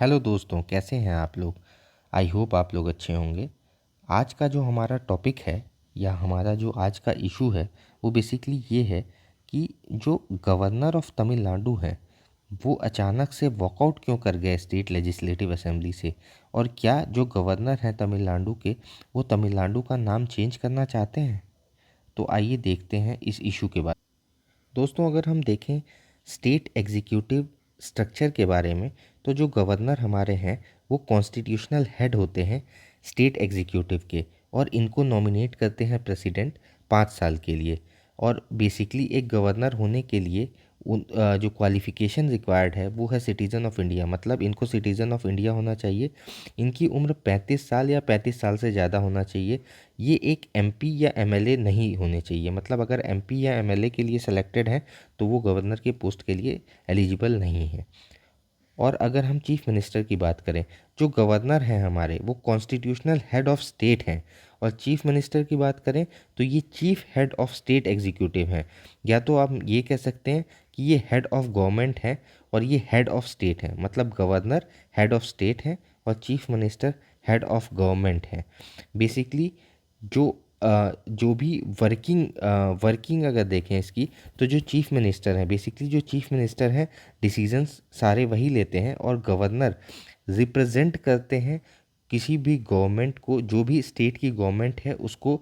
Hello दोस्तों, कैसे हैं आप लोग। आई होप आप लोग अच्छे होंगे। आज का जो हमारा टॉपिक है या हमारा जो आज का इशू है वो बेसिकली ये है कि जो गवर्नर ऑफ तमिलनाडु हैं वो अचानक से वॉकआउट क्यों कर गए स्टेट लेजिस्लेटिव असेंबली से, और क्या जो गवर्नर हैं तमिलनाडु के वो तमिलनाडु का नाम चेंज करना चाहते हैं। तो आइए देखते हैं इस इशू के बारे में। दोस्तों, अगर हम देखें स्टेट एग्जीक्यूटिव स्ट्रक्चर के बारे में, तो जो गवर्नर हमारे हैं वो कॉन्स्टिट्यूशनल हेड होते हैं स्टेट एग्जीक्यूटिव के, और इनको नॉमिनेट करते हैं प्रेसिडेंट 5 साल के लिए। और बेसिकली एक गवर्नर होने के लिए जो क्वालिफ़िकेशन रिक्वायर्ड है वो है सिटीज़न ऑफ इंडिया, मतलब इनको सिटीज़न ऑफ इंडिया होना चाहिए। इनकी उम्र 35 साल या 35 साल से ज़्यादा होना चाहिए। ये एक एमपी या एमएलए नहीं होने चाहिए, मतलब अगर एमपी या एमएलए के लिए सिलेक्टेड हैं तो वो गवर्नर के पोस्ट के लिए एलिजिबल नहीं है। और अगर हम चीफ मिनिस्टर की बात करें, जो गवर्नर हैं हमारे वो कॉन्स्टिट्यूशनल हेड ऑफ स्टेट हैं। और चीफ मिनिस्टर की बात करें तो ये chief head of state executive हैं, या तो आप ये कह सकते हैं कि ये हेड ऑफ गवर्नमेंट है और ये हेड ऑफ स्टेट है। मतलब गवर्नर हेड ऑफ स्टेट है और chief minister head of government है। बेसिकली जो जो भी वर्किंग अगर देखें इसकी, तो जो चीफ मिनिस्टर हैं, बेसिकली जो चीफ मिनिस्टर हैं डिसीजंस सारे वही लेते हैं, और गवर्नर रिप्रेजेंट करते हैं किसी भी गवर्नमेंट को। जो भी स्टेट की गवर्नमेंट है उसको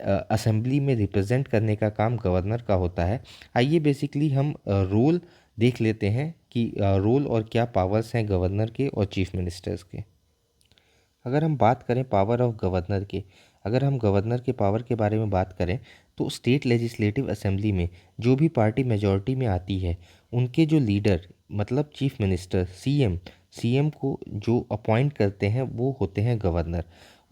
असेंबली में रिप्रेजेंट करने का काम गवर्नर का होता है। आइए बेसिकली हम रोल देख लेते हैं कि रोल और क्या पावर्स हैं गवर्नर के और चीफ मिनिस्टर्स के। अगर हम बात करें पावर ऑफ गवर्नर के, अगर हम गवर्नर के पावर के बारे में बात करें तो स्टेट लेजिस्लेटिव असेंबली में जो भी पार्टी मेजॉरिटी में आती है उनके जो लीडर मतलब चीफ मिनिस्टर सीएम को जो अपॉइंट करते हैं वो होते हैं गवर्नर।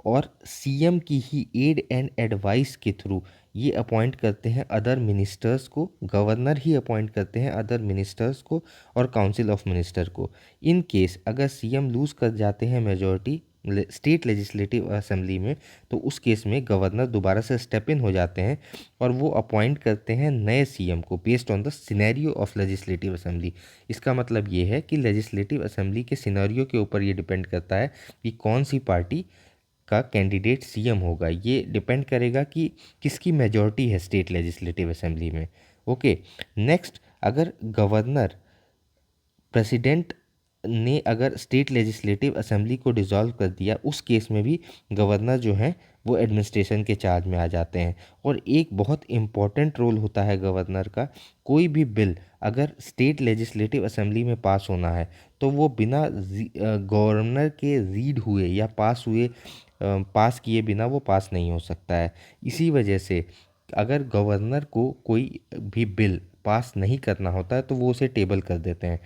और सीएम की ही एड एंड एडवाइस के थ्रू ये अपॉइंट करते हैं अदर मिनिस्टर्स को। गवर्नर ही अपॉइंट करते हैं अदर मिनिस्टर्स को और काउंसिल ऑफ मिनिस्टर को। इन केस अगर सीएम लूज़ कर जाते हैं मेजॉरिटी स्टेट लेजिस्लेटिव असेंबली में, तो उस केस में गवर्नर दोबारा से स्टेप इन हो जाते हैं और वो अपॉइंट करते हैं नए सीएम को based on the scenario of legislative assembly. इसका मतलब ये है कि लेजिस्लेटिव असेंबली के सिनेरियो के ऊपर ये डिपेंड करता है कि कौन सी पार्टी का कैंडिडेट सीएम होगा। ये डिपेंड करेगा कि किसकी मेजॉरिटी है स्टेट लेजिस्लेटिव असेंबली में। ओके, नेक्स्ट, अगर गवर्नर प्रेसिडेंट ने अगर स्टेट लेजिस्लेटिव असेंबली को डिसॉल्व कर दिया, उस केस में भी गवर्नर जो हैं वो एडमिनिस्ट्रेशन के चार्ज में आ जाते हैं। और एक बहुत इम्पॉर्टेंट रोल होता है गवर्नर का। कोई भी बिल अगर स्टेट लेजिस्लेटिव असेंबली में पास होना है तो वो बिना गवर्नर के रीड हुए या पास किए बिना वो पास नहीं हो सकता है। इसी वजह से अगर गवर्नर को कोई भी बिल पास नहीं करना होता है तो वो उसे टेबल कर देते हैं।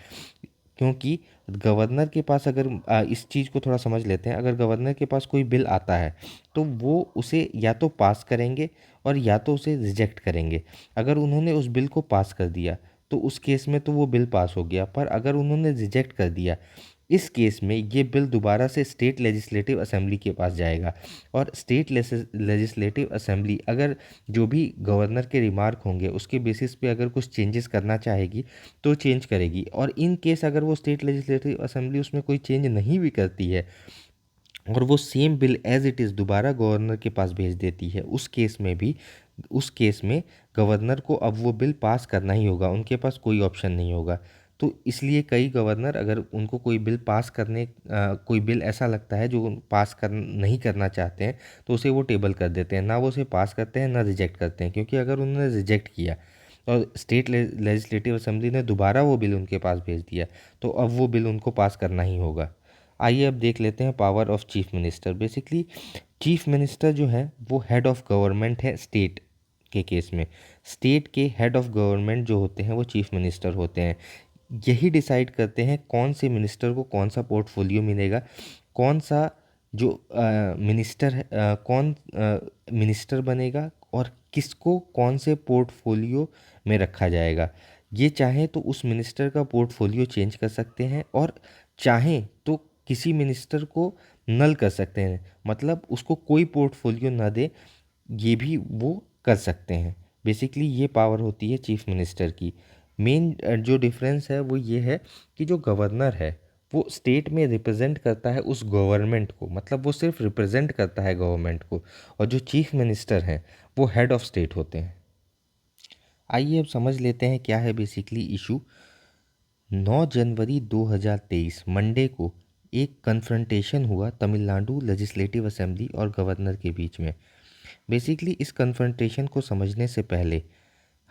क्योंकि गवर्नर के पास अगर इस चीज़ को थोड़ा समझ लेते हैं, अगर गवर्नर के पास कोई बिल आता है तो वो उसे या तो पास करेंगे और या तो उसे रिजेक्ट करेंगे। अगर उन्होंने उस बिल को पास कर दिया तो उस केस में तो वो बिल पास हो गया, पर अगर उन्होंने रिजेक्ट कर दिया, इस केस में ये बिल दोबारा से स्टेट लेजिस्लेटिव असेंबली के पास जाएगा। और स्टेट लेजिस्लेटिव असेंबली अगर जो भी गवर्नर के रिमार्क होंगे उसके बेसिस पे अगर कुछ चेंजेस करना चाहेगी तो चेंज करेगी। और इन केस अगर वो स्टेट लेजिस्लेटिव असेंबली उसमें कोई चेंज नहीं भी करती है और वो same bill as it is दोबारा गवर्नर के पास भेज देती है, उस केस में गवर्नर को अब वो बिल पास करना ही होगा, उनके पास कोई ऑप्शन नहीं होगा। तो इसलिए कई गवर्नर अगर उनको कोई बिल कोई बिल ऐसा लगता है जो नहीं करना चाहते हैं तो उसे वो टेबल कर देते हैं। ना वो उसे पास करते हैं ना रिजेक्ट करते हैं, क्योंकि अगर उन्होंने रिजेक्ट किया और स्टेट लेजिस्लेटिव असेंबली ने दोबारा वो बिल उनके पास भेज दिया तो अब वो बिल उनको पास करना ही होगा। आइए अब देख लेते हैं power of chief minister. Basically chief minister जो है वो हेड ऑफ गवर्नमेंट है स्टेट के केस में। स्टेट के हेड ऑफ गवर्नमेंट जो होते हैं वो चीफ मिनिस्टर होते हैं। यही डिसाइड करते हैं कौन से मिनिस्टर को कौन सा पोर्टफोलियो मिलेगा, कौन सा जो मिनिस्टर है कौन मिनिस्टर बनेगा और किसको कौन से पोर्टफोलियो में रखा जाएगा। ये चाहे तो उस मिनिस्टर का पोर्टफोलियो चेंज कर सकते हैं और चाहें तो किसी मिनिस्टर को नल कर सकते हैं, मतलब उसको कोई पोर्टफोलियो ना दे, ये भी वो कर सकते हैं। बेसिकली ये पावर होती है चीफ मिनिस्टर की। मेन जो डिफरेंस है वो ये है कि जो गवर्नर है वो स्टेट में रिप्रेजेंट करता है उस गवर्नमेंट को, मतलब वो सिर्फ रिप्रेजेंट करता है गवर्नमेंट को। और जो चीफ मिनिस्टर हैं वो हेड ऑफ स्टेट होते हैं। आइए अब समझ लेते हैं क्या है बेसिकली इशू। 9 जनवरी 2023 मंडे को एक कन्फ्रंटेशन हुआ तमिलनाडु लेजिस्लेटिव असेंबली और गवर्नर के बीच में। बेसिकली इस कन्फ्रंटेशन को समझने से पहले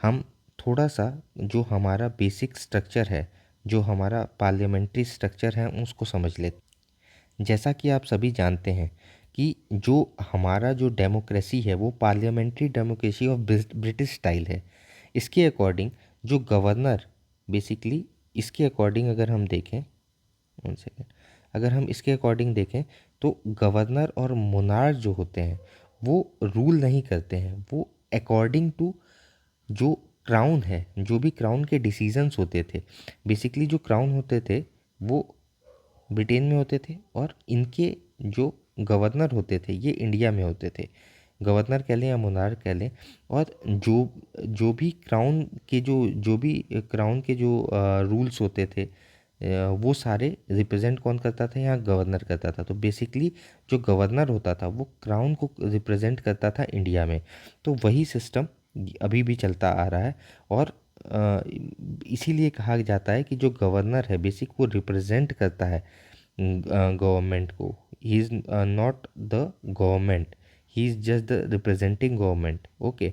हम थोड़ा सा जो हमारा बेसिक स्ट्रक्चर है, जो हमारा पार्लियामेंट्री स्ट्रक्चर है, उसको समझ लेते। जैसा कि आप सभी जानते हैं कि जो हमारा जो डेमोक्रेसी है वो parliamentary democracy of British style है। इसके अकॉर्डिंग जो गवर्नर बेसिकली, इसके अकॉर्डिंग अगर हम देखें, वन सेकेंड, अगर हम इसके अकॉर्डिंग देखें तो गवर्नर और मोनार्क जो होते हैं वो रूल नहीं करते हैं, वो अकॉर्डिंग टू जो क्राउन है, जो भी क्राउन के डिसीजंस होते थे। बेसिकली जो क्राउन होते थे वो ब्रिटेन में होते थे और इनके जो गवर्नर होते थे ये इंडिया में होते थे। गवर्नर कह लें या मोनार्क कह लें। और जो जो भी क्राउन के जो भी क्राउन के जो रूल्स होते थे वो सारे रिप्रेजेंट कौन करता था, यहाँ गवर्नर करता था। तो बेसिकली जो गवर्नर होता था वो क्राउन को रिप्रेजेंट करता था इंडिया में। तो वही सिस्टम अभी भी चलता आ रहा है। और इसीलिए कहा जाता है कि जो गवर्नर है बेसिक वो रिप्रेजेंट करता है गवर्नमेंट को। He is not the government, he is just the representing government. Okay.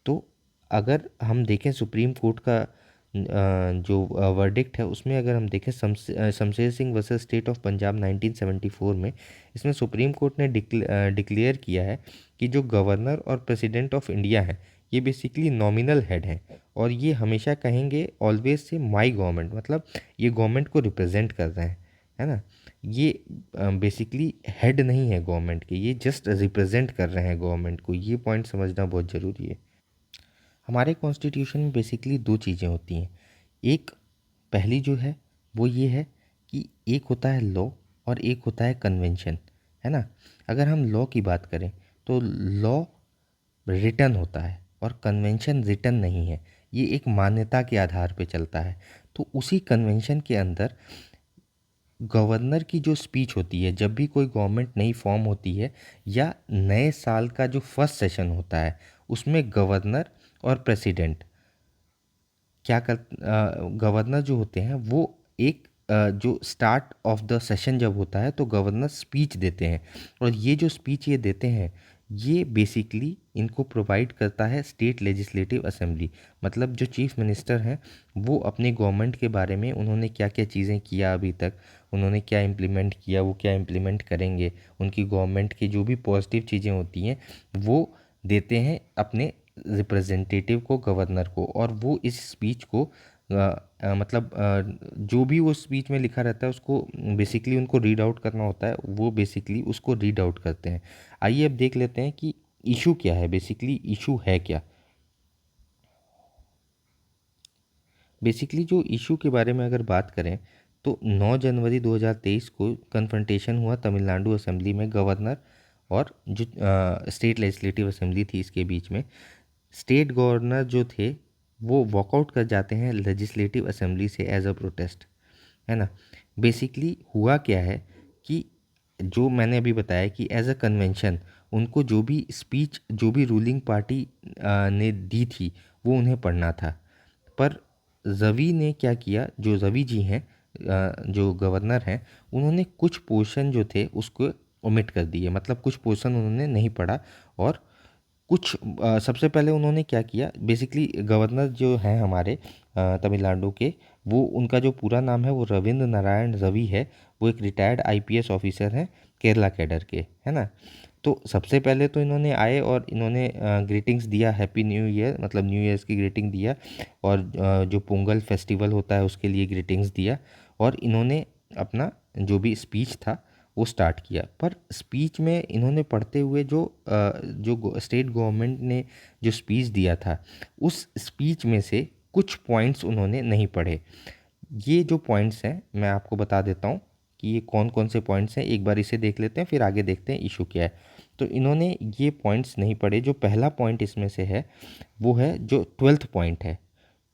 तो अगर हम देखें सुप्रीम कोर्ट का जो वर्डिक्ट है उसमें अगर हम देखें Shamsher Singh versus state of Punjab 1974 में, इसमें सुप्रीम कोर्ट ने डिक्लेयर किया है कि जो गवर्नर और प्रेसिडेंट ऑफ इंडिया हैं ये बेसिकली नॉमिनल हेड हैं और ये हमेशा कहेंगे ऑलवेज से माई गवर्नमेंट, मतलब ये गवर्नमेंट को रिप्रेजेंट कर रहे हैं, है ना। ये बेसिकली हेड नहीं है गवर्नमेंट के, ये जस्ट रिप्रेजेंट कर रहे हैं गवर्नमेंट को। ये पॉइंट समझना बहुत ज़रूरी है। हमारे कॉन्स्टिट्यूशन में बेसिकली दो चीज़ें होती हैं। एक पहली जो है वो ये है कि एक होता है लॉ और एक होता है कन्वेंशन, है ना। अगर हम लॉ की बात करें तो लॉ रिटन होता है और कन्वेंशन रिटन नहीं है, ये एक मान्यता के आधार पे चलता है। तो उसी कन्वेंशन के अंदर गवर्नर की जो स्पीच होती है जब भी कोई गवर्नमेंट नई फॉर्म होती है या नए साल का जो फर्स्ट सेशन होता है उसमें गवर्नर और प्रेसिडेंट क्या कर गवर्नर जो होते हैं वो एक जो स्टार्ट ऑफ द सेशन जब होता है तो गवर्नर स्पीच देते हैं। और ये जो स्पीच ये देते हैं ये बेसिकली इनको प्रोवाइड करता है स्टेट लेजिस्लेटिव असेंबली। मतलब जो चीफ मिनिस्टर हैं वो अपने गवर्नमेंट के बारे में उन्होंने क्या क्या चीज़ें किया अभी तक, उन्होंने क्या इम्प्लीमेंट किया, वो क्या इम्प्लीमेंट करेंगे, उनकी गवर्नमेंट की जो भी पॉजिटिव चीज़ें होती हैं वो देते हैं अपने रिप्रेजेंटेटिव को, गवर्नर को। और वो इस स्पीच को मतलब जो भी वो स्पीच में लिखा रहता है उसको बेसिकली उनको रीड आउट करना होता है, वो बेसिकली उसको रीड आउट करते हैं। आइए अब देख लेते हैं कि इशू क्या है, बेसिकली इशू है क्या। बेसिकली जो इशू के बारे में अगर बात करें तो 9 जनवरी 2023 को कन्फ्रंटेशन हुआ तमिलनाडु असेंबली में गवर्नर और जो स्टेट लेजिस्लेटिव असेंबली थी इसके बीच में। स्टेट गवर्नर जो थे वो वॉकआउट कर जाते हैं लेजिस्लेटिव असेंबली से एज अ प्रोटेस्ट, है ना। बेसिकली हुआ क्या है कि जो मैंने अभी बताया कि एज अ कन्वेंशन उनको जो भी स्पीच जो भी रूलिंग पार्टी ने दी थी वो उन्हें पढ़ना था। पर रवि ने क्या किया, जो रवि जी हैं जो गवर्नर हैं, उन्होंने कुछ पोर्शन जो थे उसको ओमिट कर दिए, मतलब कुछ पोर्शन उन्होंने नहीं पढ़ा। और कुछ सबसे पहले उन्होंने क्या किया, बेसिकली गवर्नर जो हैं हमारे तमिलनाडु के, वो उनका जो पूरा नाम है वो रविंद्र नारायण रवि है। वो एक रिटायर्ड आईपीएस ऑफिसर हैं केरला कैडर के, है ना। तो सबसे पहले तो इन्होंने आए और इन्होंने ग्रीटिंग्स दिया, हैप्पी न्यू ईयर, मतलब न्यू ईयर्स की ग्रीटिंग दिया। और जो पोंगल फेस्टिवल होता है उसके लिए ग्रीटिंग्स दिया। और इन्होंने अपना जो भी स्पीच था वो स्टार्ट किया। पर स्पीच में इन्होंने पढ़ते हुए जो स्टेट गवर्नमेंट ने जो स्पीच दिया था उस स्पीच में से कुछ पॉइंट्स उन्होंने नहीं पढ़े। ये जो पॉइंट्स हैं मैं आपको बता देता हूँ कि ये कौन कौन से पॉइंट्स हैं। एक बार इसे देख लेते हैं फिर आगे देखते हैं इशू क्या है। तो इन्होंने ये पॉइंट्स नहीं पढ़े। जो पहला पॉइंट इसमें से है वो है जो 12th पॉइंट है।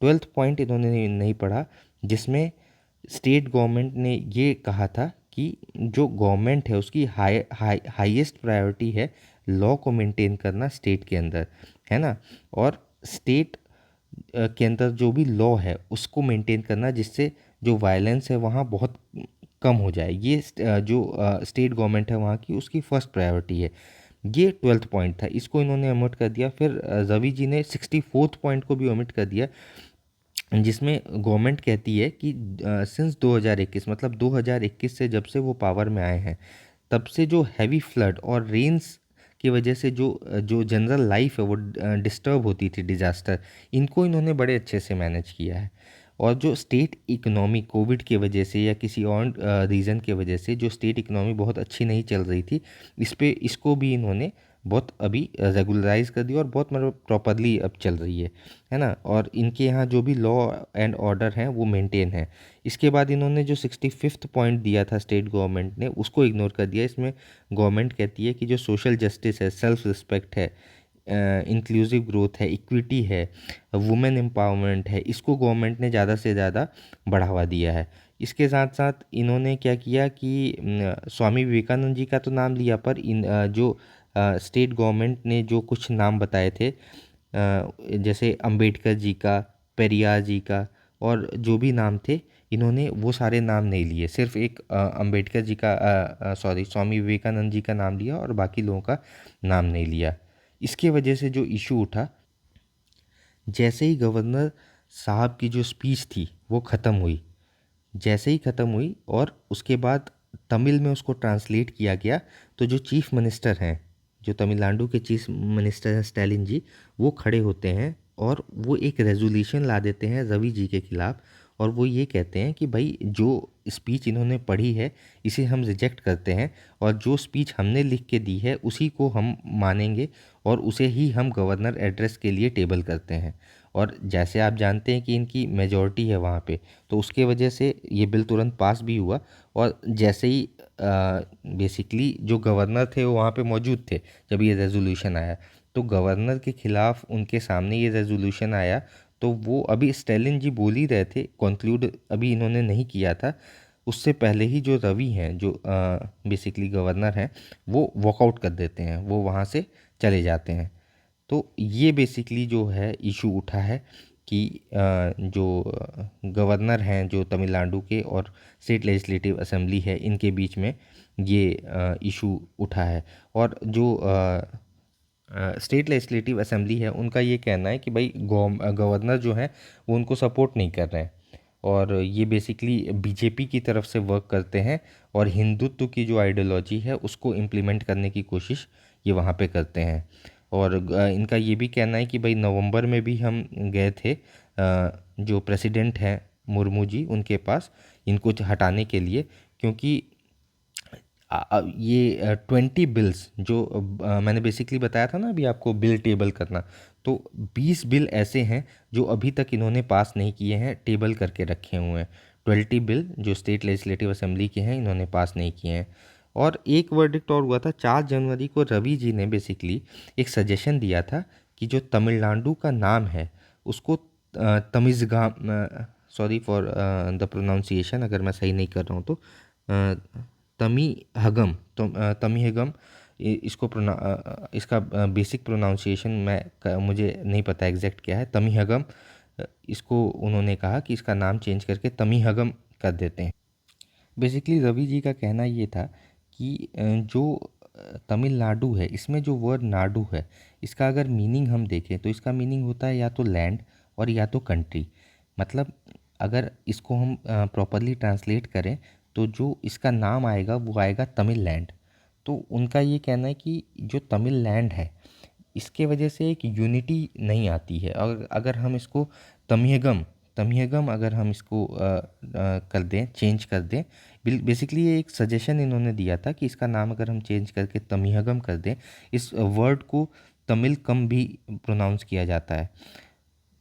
12th पॉइंट इन्होंने नहीं पढ़ा, जिसमें स्टेट गवर्नमेंट ने ये कहा था कि जो गवर्नमेंट है उसकी हाईएस्ट प्रायोरिटी है लॉ को मेंटेन करना स्टेट के अंदर, है ना। और स्टेट के अंदर जो भी लॉ है उसको मेंटेन करना, जिससे जो वायलेंस है वहाँ बहुत कम हो जाए, ये जो स्टेट गवर्नमेंट है वहाँ की उसकी फर्स्ट प्रायोरिटी है। ये 12th पॉइंट था, इसको इन्होंने ओमिट कर दिया। फिर रवि जी ने 64th पॉइंट को भी ओमिट कर दिया, जिसमें गवर्नमेंट कहती है कि सिंस 2021, मतलब 2021 से जब से वो पावर में आए हैं, तब से जो हैवी फ्लड और रेन्स की वजह से जो जो जनरल लाइफ है वो डिस्टर्ब होती थी, डिज़ास्टर, इनको इन्होंने बड़े अच्छे से मैनेज किया है। और जो स्टेट इकोनॉमी कोविड की वजह से या किसी और रीज़न की वजह से जो स्टेट इकोनॉमी बहुत अच्छी नहीं चल रही थी, इसको भी इन्होंने बहुत अभी रेगुलराइज कर दिया और बहुत मतलब प्रॉपरली अब चल रही है ना। और इनके यहाँ जो भी लॉ एंड ऑर्डर हैं वो मेंटेन है। इसके बाद इन्होंने जो 65th पॉइंट दिया था स्टेट गवर्नमेंट ने, उसको इग्नोर कर दिया। इसमें गवर्नमेंट कहती है कि जो सोशल जस्टिस है, सेल्फ रिस्पेक्ट है, इंक्लूसिव ग्रोथ है, इक्विटी है, वुमेन एम्पावरमेंट है, इसको गवर्नमेंट ने ज़्यादा से ज़्यादा बढ़ावा दिया है। इसके साथ साथ इन्होंने क्या किया कि स्वामी विवेकानंद जी का तो नाम लिया, पर जो स्टेट गवर्नमेंट ने जो कुछ नाम बताए थे, जैसे अंबेडकर जी का, पेरियार जी का, और जो भी नाम थे, इन्होंने वो सारे नाम नहीं लिए। सिर्फ एक अंबेडकर जी का, सॉरी, स्वामी विवेकानंद जी का नाम लिया और बाकी लोगों का नाम नहीं लिया। इसके वजह से जो इशू उठा, जैसे ही गवर्नर साहब की जो स्पीच थी वो ख़त्म हुई, जैसे ही ख़त्म हुई और उसके बाद तमिल में उसको ट्रांसलेट किया गया, तो जो चीफ मिनिस्टर हैं, जो तमिलनाडु के चीफ मिनिस्टर हैं स्टैलिन जी, वो खड़े होते हैं और वो एक रेजोल्यूशन ला देते हैं रवि जी के खिलाफ़। और वो ये कहते हैं कि भाई जो स्पीच इन्होंने पढ़ी है इसे हम रिजेक्ट करते हैं, और जो स्पीच हमने लिख के दी है उसी को हम मानेंगे और उसे ही हम गवर्नर एड्रेस के लिए टेबल करते हैं। और जैसे आप जानते हैं कि इनकी मेजॉरिटी है वहाँ पे, तो उसके वजह से ये बिल तुरंत पास भी हुआ। और जैसे ही बेसिकली जो गवर्नर थे वो वहाँ पे मौजूद थे जब ये रेजोल्यूशन आया, तो गवर्नर के खिलाफ़ उनके सामने ये रेजोल्यूशन आया, तो वो अभी स्टैलिन जी बोल ही रहे थे, कंक्लूड अभी इन्होंने नहीं किया था, उससे पहले ही जो रवि हैं, जो बेसिकली गवर्नर हैं, वो वॉकआउट कर देते हैं, वो वहाँ से चले जाते हैं। तो ये बेसिकली जो है इशू उठा है कि जो गवर्नर हैं जो तमिलनाडु के और स्टेट लेजिस्लेटिव असेंबली है, इनके बीच में ये इशू उठा है। और जो स्टेट लेजिस्लेटिव असेंबली है उनका ये कहना है कि भाई गवर्नर जो हैं वो उनको सपोर्ट नहीं कर रहे हैं, और ये बेसिकली बीजेपी की तरफ से वर्क करते हैं और हिंदुत्व की जो आइडियोलॉजी है उसको इम्प्लीमेंट करने की कोशिश ये वहाँ पे करते हैं। और इनका ये भी कहना है कि भाई नवंबर में भी हम गए थे जो प्रेसिडेंट हैं मुर्मू जी उनके पास, इनको हटाने के लिए, क्योंकि ये 20 बिल्स जो मैंने बेसिकली बताया था ना अभी आपको, बिल टेबल करना, तो 20 बिल ऐसे हैं जो अभी तक इन्होंने पास नहीं किए हैं, टेबल करके रखे हुए हैं। 20 बिल जो स्टेट लेजिस्लेटिव असेंबली के हैं इन्होंने पास नहीं किए हैं। और एक वर्डिक्ट और हुआ था 4 जनवरी को, रवि जी ने बेसिकली एक सजेशन दिया था कि जो तमिलनाडु का नाम है उसको तमिज़गाम, सॉरी फॉर द प्रोनाउंसिएशन अगर मैं सही नहीं कर रहा हूँ तो, तमीहगम, तो तमीहगम, इसका बेसिक प्रोनाउंसिएशन मुझे नहीं पता एग्जैक्ट क्या है, तमीहगम, इसको उन्होंने कहा कि इसका नाम चेंज करके तमीहगम कर देते हैं। बेसिकली रवि जी का कहना ये था कि जो तमिलनाडु है इसमें जो वर्ड नाडु है, इसका अगर मीनिंग हम देखें तो इसका मीनिंग होता है या तो लैंड और या तो कंट्री। मतलब अगर इसको हम प्रॉपरली ट्रांसलेट करें तो जो इसका नाम आएगा वो आएगा तमिल लैंड। तो उनका ये कहना है कि जो तमिल लैंड है इसके वजह से एक यूनिटी नहीं आती है। और अगर हम इसको तमिहगम तमिहगम अगर हम इसको कर दें, चेंज कर दें, बेसिकली ये एक सजेशन इन्होंने दिया था कि इसका नाम अगर हम चेंज करके तमिहगम कर दें, इस वर्ड को तमिल कम भी प्रोनाउंस किया जाता है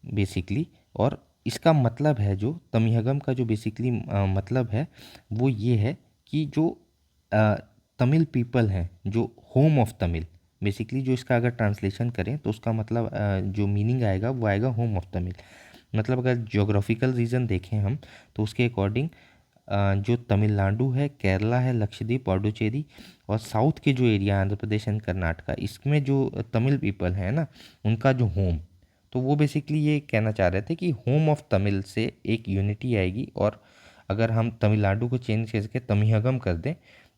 बेसिकली। और इसका मतलब है, जो तमिहगम का जो बेसिकली मतलब है वो ये है कि जो अ, तमिल पीपल हैं, जो होम ऑफ तमिल, बेसिकली जो इसका अगर ट्रांसलेशन करें तो उसका मतलब जो मीनिंग आएगा वो आएगा होम ऑफ तमिल। मतलब अगर ज्योग्राफिकल रीज़न देखें हम तो उसके अकॉर्डिंग जो तमिलनाडु है, केरला है, लक्षद्वीप, पुडुचेरी और साउथ के जो एरिया आंध्र प्रदेश एंड कर्नाटका, इसमें जो तमिल पीपल है ना, उनका जो होम, तो वो बेसिकली ये कहना चाह रहे थे कि होम ऑफ तमिल से एक यूनिटी आएगी, और अगर हम तमिलनाडु को चेंज करके तमिहगम कर दें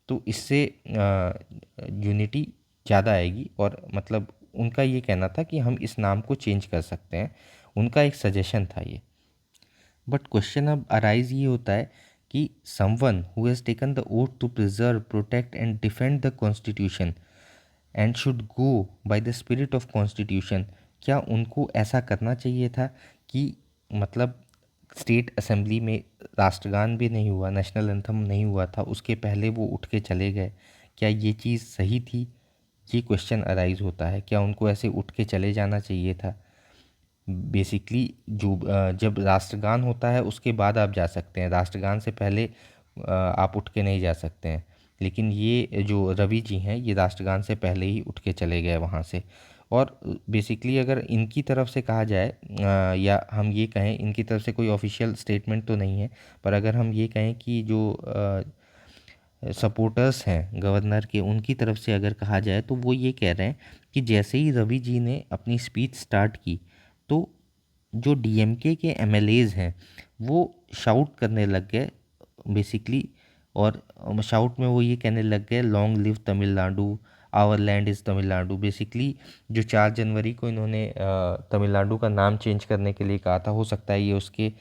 तो इससे यूनिटी ज़्यादा आएगी। और मतलब उनका ये कहना था कि हम इस नाम को चेंज कर सकते हैं, उनका एक सजेशन था ये। बट क्वेश्चन अब अराइज ये होता है कि someone who has taken the oath to preserve, protect and defend the constitution and should go by the spirit of constitution, क्या उनको ऐसा करना चाहिए था कि मतलब स्टेट असेंबली में राष्ट्रगान भी नहीं हुआ, नेशनल एंथम नहीं हुआ था, उसके पहले वो उठ के चले गए, क्या ये चीज़ सही थी? ये क्वेश्चन अराइज होता है, क्या उनको ऐसे उठ के चले जाना चाहिए था? बेसिकली जो जब राष्ट्रगान होता है उसके बाद आप जा सकते हैं, राष्ट्रगान से पहले आप उठ के नहीं जा सकते हैं। लेकिन ये जो रवि जी हैं, ये राष्ट्रगान से पहले ही उठ के चले गए वहाँ से। और बेसिकली अगर इनकी तरफ से कहा जाए या हम ये कहें, इनकी तरफ से कोई ऑफिशियल स्टेटमेंट तो नहीं है, पर अगर हम ये कहें कि जो सपोर्टर्स हैं गवर्नर के, उनकी तरफ से अगर कहा जाए तो वो ये कह रहे हैं कि जैसे ही रवि जी ने अपनी स्पीच स्टार्ट की तो जो डीएमके के एमएलएज हैं वो शाउट करने लग गए बेसिकली। और शाउट में वो ये कहने लग गए, long live Tamil Nadu, our land is Tamil Nadu. Basically जो 4 जनवरी को इन्होंने तमिलनाडु का नाम चेंज करने के लिए कहा था, हो सकता है ये उसके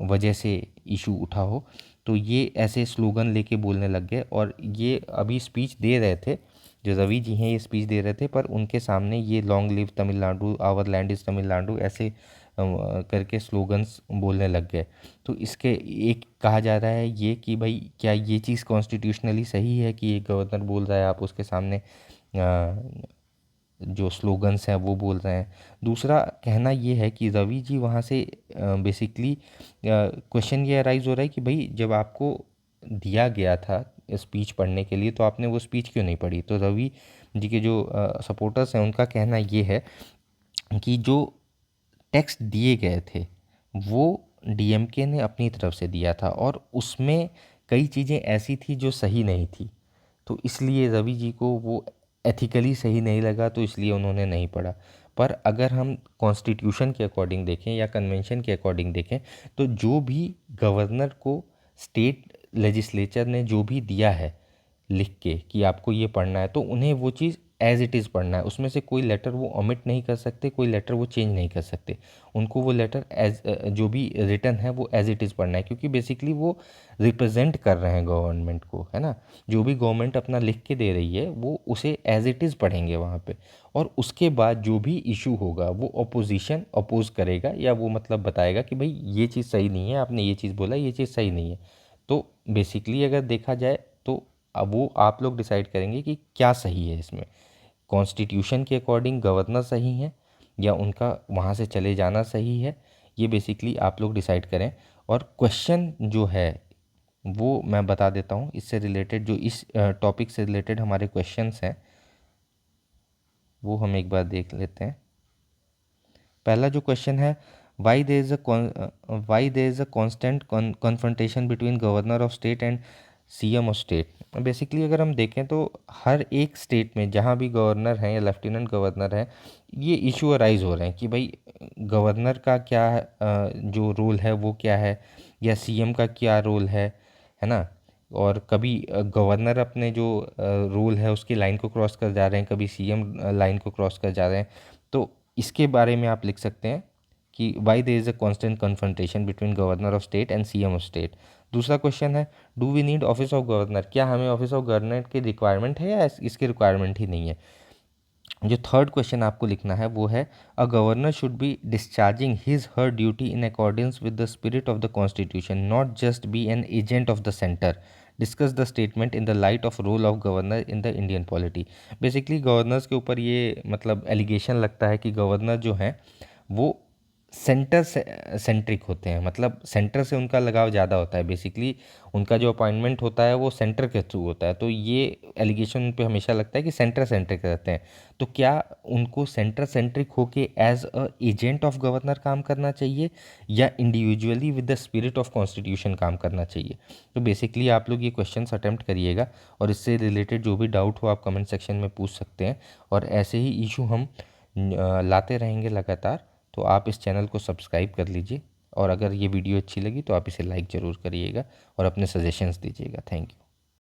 वजह से इशू उठा हो, तो ये ऐसे स्लोगन लेके बोलने लग गए। और ये अभी स्पीच दे रहे थे, जो रवि जी हैं ये स्पीच दे रहे थे, पर उनके सामने ये long live Tamil Nadu, our land is Tamil Nadu ऐसे करके स्लोगन्स बोलने लग गए। तो इसके एक कहा जा रहा है ये कि भाई क्या ये चीज़ कॉन्स्टिट्यूशनली सही है कि एक गवर्नर बोल रहा है, आप उसके सामने जो स्लोगन्स हैं वो बोल रहे हैं। दूसरा कहना ये है कि रवि जी वहाँ से बेसिकली क्वेश्चन ये अराइज हो रहा है कि भाई जब आपको दिया गया था स्पीच पढ़ने के लिए तो आपने वो स्पीच क्यों नहीं पढ़ी? तो रवि जी के जो सपोर्टर्स हैं उनका कहना ये है कि जो टेक्स्ट दिए गए थे वो डीएमके ने अपनी तरफ से दिया था और उसमें कई चीज़ें ऐसी थी जो सही नहीं थी, तो इसलिए रवि जी को वो एथिकली सही नहीं लगा, तो इसलिए उन्होंने नहीं पढ़ा। पर अगर हम कॉन्स्टिट्यूशन के अकॉर्डिंग देखें या कन्वेंशन के अकॉर्डिंग देखें तो जो भी गवर्नर को स्टेट लेजिस्लेचर ने जो भी दिया है लिख के कि आपको ये पढ़ना है, तो उन्हें वो चीज़ एज़ इट इज़ पढ़ना है, उसमें से कोई लेटर वो ओमिट नहीं कर सकते, कोई लेटर वो चेंज नहीं कर सकते। उनको वो लेटर एज जो भी रिटन है वो एज़ इट इज़ पढ़ना है, क्योंकि बेसिकली वो रिप्रेजेंट कर रहे हैं गवर्नमेंट को, है ना। जो भी गवर्नमेंट अपना लिख के दे रही है वो उसे एज़ इट इज़ पढ़ेंगे वहाँ पे, और उसके बाद जो भी इशू होगा वो अपोजिशन अपोज करेगा, या वो मतलब बताएगा कि भाई ये चीज़ सही नहीं है, आपने ये चीज़ बोला, ये चीज़ सही नहीं है। तो बेसिकली अगर देखा जाए तो अब वो आप लोग डिसाइड करेंगे कि क्या सही है इसमें, कॉन्स्टिट्यूशन के अकॉर्डिंग गवर्नर सही है या उनका वहाँ से चले जाना सही है, ये बेसिकली आप लोग डिसाइड करें। और क्वेश्चन जो है वो मैं बता देता हूँ, इससे रिलेटेड जो इस टॉपिक से रिलेटेड हमारे क्वेश्चंस हैं वो हम एक बार देख लेते हैं। पहला जो क्वेश्चन है, why there is a constant confrontation between governor of state and CM of state. Basically अगर हम देखें तो हर एक स्टेट में जहाँ भी गवर्नर हैं या लेफ्टिनेंट गवर्नर हैं, ये इशू अराइज हो रहे हैं कि भाई गवर्नर का क्या जो रोल है वो क्या है, या सीएम का क्या रोल है ना। और कभी गवर्नर अपने जो रोल है उसकी लाइन को क्रॉस कर जा रहे हैं, कभी सीएम लाइन को क्रॉस कर जा रहे हैं। तो इसके बारे में आप लिख सकते हैं कि why there is a constant confrontation between governor of state and CM of state. दूसरा क्वेश्चन है, do we need office of governor, क्या हमें ऑफिस ऑफ गवर्नर की रिक्वायरमेंट है या इसकी रिक्वायरमेंट ही नहीं है। जो थर्ड क्वेश्चन आपको लिखना है वो है, a governor should be discharging his her duty in accordance with the spirit of the constitution, not just be an agent of the centre. Discuss the statement in the light of role of governor in the Indian polity. Basically governors के ऊपर ये मतलब allegation लगता है कि governor जो हैं वो सेंटर से सेंट्रिक होते हैं, मतलब सेंटर से उनका लगाव ज़्यादा होता है। बेसिकली उनका जो अपॉइंटमेंट होता है वो सेंटर के थ्रू होता है, तो ये एलिगेशन उन पे हमेशा लगता है कि सेंटर सेंट्रिक रहते हैं। तो क्या उनको सेंटर सेंट्रिक होके as a agent of governor काम करना चाहिए या individually with the spirit of constitution काम करना चाहिए? तो बेसिकली आप लोग ये क्वेश्चंस अटेम्प्ट करिएगा और इससे रिलेटेड जो भी डाउट हो आप कमेंट सेक्शन में पूछ सकते हैं, और ऐसे ही इशू हम लाते रहेंगे लगातार। तो आप इस चैनल को सब्सक्राइब कर लीजिए, और अगर ये वीडियो अच्छी लगी तो आप इसे लाइक ज़रूर करिएगा और अपने सजेशंस दीजिएगा। Thank you.